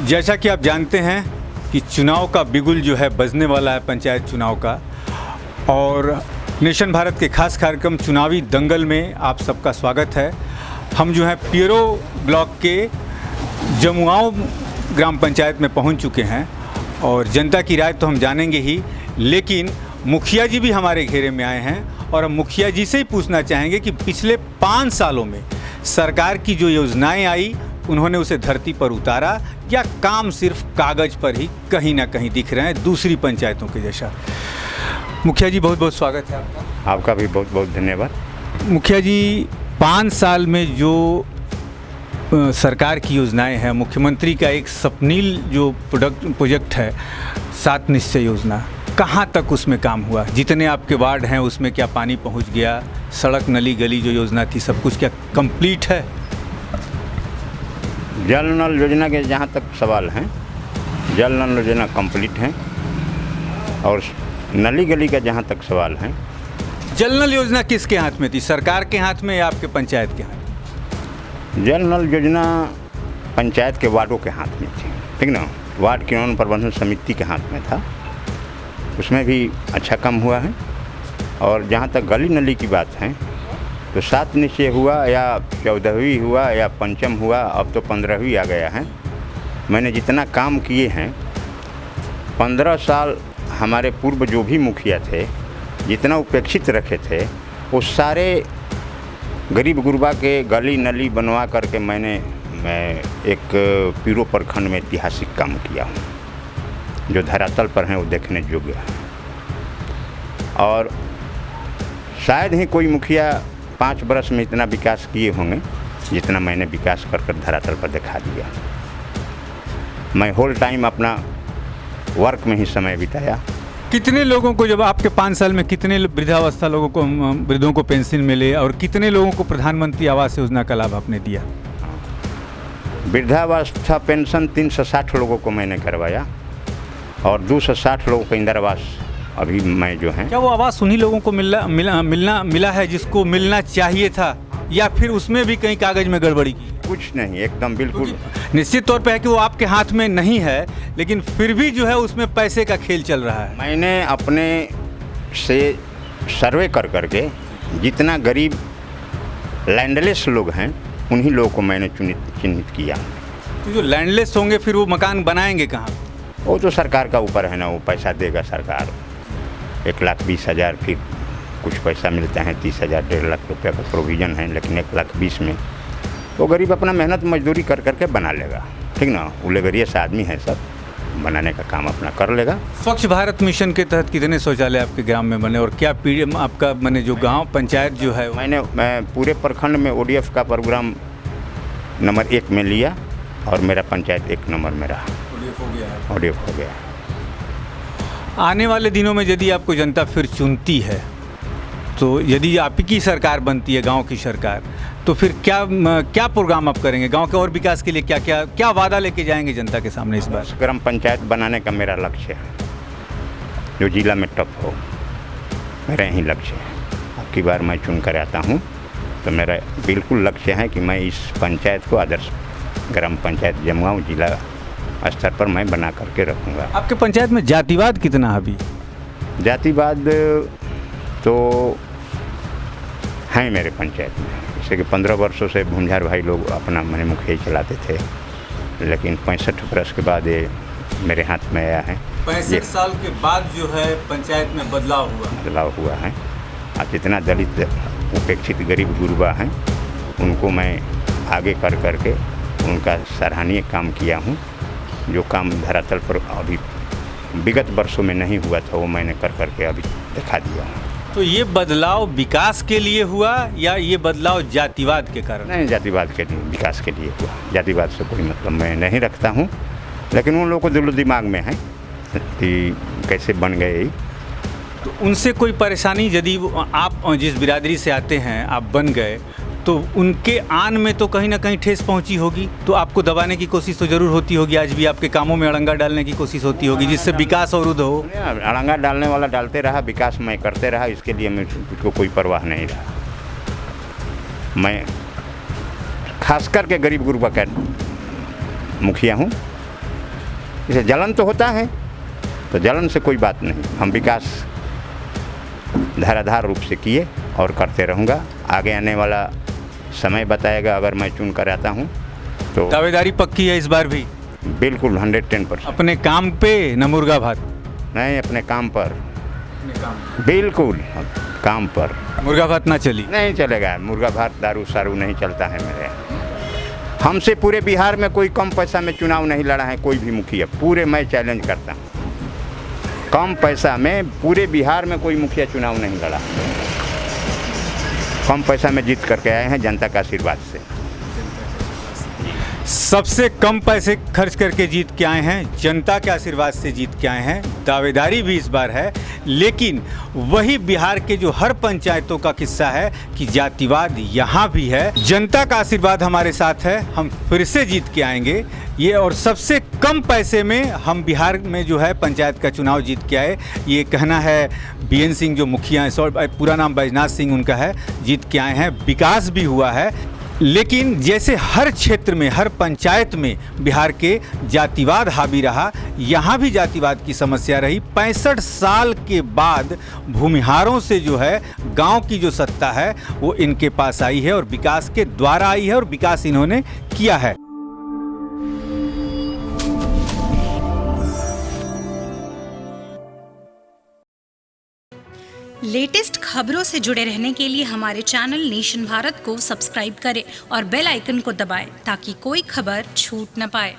जैसा कि आप जानते हैं कि चुनाव का बिगुल जो है बजने वाला है, पंचायत चुनाव का, और नेशन भारत के खास कार्यक्रम चुनावी दंगल में आप सबका स्वागत है। हम जो है पियरो ब्लॉक के जमुआओं ग्राम पंचायत में पहुंच चुके हैं और जनता की राय तो हम जानेंगे ही, लेकिन मुखिया जी भी हमारे घेरे में आए हैं और हम मुखिया जी से ही पूछना चाहेंगे कि पिछले 5 सालों में सरकार की जो योजनाएं आई उन्होंने उसे धरती पर उतारा या काम सिर्फ कागज पर ही कहीं ना कहीं दिख रहे हैं दूसरी पंचायतों के जैसा। मुखिया जी बहुत बहुत स्वागत है आपका। आपका भी बहुत बहुत धन्यवाद। मुखिया जी, 5 साल में जो सरकार की योजनाएं हैं, मुख्यमंत्री का एक स्वप्निल जो प्रोजेक्ट है 7 निश्चय योजना, कहाँ तक उसमें काम हुआ? जितने आपके वार्ड हैं उसमें क्या पानी पहुंच गया? सड़क नली गली जो योजना थी सब कुछ क्या कंप्लीट है? जल नल योजना के जहाँ तक सवाल हैं, जल नल योजना कंप्लीट है। और नली गली का जहाँ तक सवाल है, जल नल योजना किसके हाथ में थी, सरकार के हाथ में या आपके पंचायत के हाथ? जल नल योजना पंचायत के वार्डों के हाथ में थी, ठीक ना। वार्ड किरण प्रबंधन समिति के हाथ में था, उसमें भी अच्छा काम हुआ है। और जहाँ तक गली नली की बात है तो 7 निश्चय हुआ या 14वीं हुआ या पंचम हुआ, अब तो 15वीं आ गया है। मैंने जितना काम किए हैं 15 साल, हमारे पूर्व जो भी मुखिया थे जितना उपेक्षित रखे थे वो सारे गरीब गुरबा के गली नली बनवा करके मैं एक पीरो प्रखंड में ऐतिहासिक काम किया हूँ, जो धरातल पर हैं वो देखने योग्य है। और शायद ही कोई मुखिया 5 वर्ष में इतना विकास किए होंगे जितना मैंने विकास कर धरातल पर दिखा दिया। मैं होल टाइम अपना वर्क में ही समय बिताया। कितने लोगों को, जब आपके 5 साल में कितने वृद्धावस्था लोगों को, वृद्धों को पेंशन मिले और कितने लोगों को प्रधानमंत्री आवास योजना का लाभ आपने दिया? वृद्धावस्था पेंशन 360 लोगों को मैंने करवाया और 260 लोगों को इंदिरा आवास अभी मैं जो है। क्या वो आवास उन्हीं लोगों को मिला है जिसको मिलना चाहिए था, या फिर उसमें भी कहीं कागज में गड़बड़ी की? कुछ नहीं, एकदम बिल्कुल निश्चित तौर पे है कि वो आपके हाथ में नहीं है, लेकिन फिर भी जो है उसमें पैसे का खेल चल रहा है। मैंने अपने से सर्वे कर करके जितना गरीब लैंडलेस लोग हैं उन्हीं लोगों को मैंने चिन्हित किया। तो जो लैंडलेस होंगे फिर वो मकान बनाएंगे कहाँ? वो तो सरकार का ऊपर है ना, वो पैसा देगा सरकार। 1,20,000, फिर कुछ पैसा मिलता है 30,000, 1.5 लाख रुपये का प्रोविज़न है, लेकिन 1,20,000 में वो गरीब अपना मेहनत मजदूरी कर करके बना लेगा, ठीक ना। उलेगरियस आदमी है, सब बनाने का काम अपना कर लेगा। स्वच्छ भारत मिशन के तहत कितने शौचालय आपके ग्राम में बने और क्या पीढ़ी आपका मैंने जो गांव पंचायत जो है? मैं पूरे प्रखंड में ODF का प्रोग्राम नंबर 1 में लिया और मेरा पंचायत 1 नंबर में रहा। ODF हो गया। आने वाले दिनों में यदि आपको जनता फिर चुनती है, तो यदि आपकी सरकार बनती है, गांव की सरकार, तो फिर क्या प्रोग्राम आप करेंगे गांव के और विकास के लिए? क्या वादा लेके जाएंगे जनता के सामने इस बार? ग्राम पंचायत बनाने का मेरा लक्ष्य है, जो जिला में टॉप हो, मेरा यही लक्ष्य है। अब की बार मैं चुन कर आता हूँ तो मेरा बिल्कुल लक्ष्य है कि मैं इस पंचायत को आदर्श ग्राम पंचायत जमुआओं जिला स्तर पर मैं बना करके रखूँगा। आपके पंचायत में जातिवाद कितना है अभी? जातिवाद तो हैं मेरे पंचायत में, जैसे कि 15 वर्षों से भूंझार भाई लोग अपना मैंने मुखिया चलाते थे, लेकिन 65 वर्ष के बाद ये मेरे हाथ में आया है। 65 साल के बाद जो है पंचायत में बदलाव हुआ है। आज जितना दलित उपेक्षित गरीब गुरबा हैं उनको मैं आगे कर करके उनका सराहनीय काम किया हूँ। जो काम धरातल पर अभी विगत वर्षों में नहीं हुआ था वो मैंने कर करके अभी दिखा दिया। तो ये बदलाव विकास के लिए हुआ या ये बदलाव जातिवाद के कारण? नहीं, जातिवाद के लिए, विकास के लिए हुआ। जातिवाद से कोई मतलब मैं नहीं रखता हूँ, लेकिन उन लोगों को दिलो दिमाग में है कि कैसे बन गए। तो उनसे कोई परेशानी, यदि आप जिस बिरादरी से आते हैं आप बन गए, तो उनके आन में तो कहीं ना कहीं ठेस पहुंची होगी, तो आपको दबाने की कोशिश तो ज़रूर होती होगी। आज भी आपके कामों में अड़ंगा डालने की कोशिश होती होगी जिससे विकास अवरुद्ध हो। अड़ंगा डालने वाला डालते रहा, विकास मैं करते रहा, इसके लिए मुझको कोई परवाह नहीं रहा। मैं खास करके गरीब गुरबा का मुखिया हूँ जैसे जलन तो होता है, तो जलन से कोई बात नहीं, हम विकास धाराधार रूप से किए और करते रहूँगा। आगे आने वाला समय बताएगा, अगर मैं चुन कर आता हूँ तो। दावेदारी पक्की है इस बार भी? बिल्कुल 110%। अपने काम पे न मुर्गा भात? नहीं, अपने काम पर, बिल्कुल काम पर। मुर्गा भात ना चली? नहीं चलेगा, मुर्गा भात दारू सारू नहीं चलता है मेरे। हमसे पूरे बिहार में कोई कम पैसा में चुनाव नहीं लड़ा है कोई भी मुखिया, पूरे मैं चैलेंज करता हूँ, कम पैसा में पूरे बिहार में कोई मुखिया चुनाव नहीं लड़ा। कम पैसा में जीत करके आए हैं जनता का आशीर्वाद से। सबसे कम पैसे खर्च करके जीत के आए हैं, जनता के आशीर्वाद से जीत के आए हैं। दावेदारी भी इस बार है, लेकिन वही बिहार के जो हर पंचायतों का किस्सा है कि जातिवाद यहाँ भी है। जनता का आशीर्वाद हमारे साथ है, हम फिर से जीत के आएंगे ये, और सबसे कम पैसे में हम बिहार में जो है पंचायत का चुनाव जीत के आए, ये कहना है बीएन सिंह जो मुखिया हैं, पूरा नाम बैजनाथ सिंह उनका है, जीत के आए हैं। विकास भी हुआ है, लेकिन जैसे हर क्षेत्र में, हर पंचायत में बिहार के जातिवाद हावी रहा, यहाँ भी जातिवाद की समस्या रही। 65 साल के बाद भूमिहारों से जो है गांव की जो सत्ता है वो इनके पास आई है, और विकास के द्वारा आई है, और विकास इन्होंने किया है। लेटेस्ट खबरों से जुड़े रहने के लिए हमारे चैनल नेशन भारत को सब्सक्राइब करें और बेल आइकन को दबाएं ताकि कोई खबर छूट न पाए।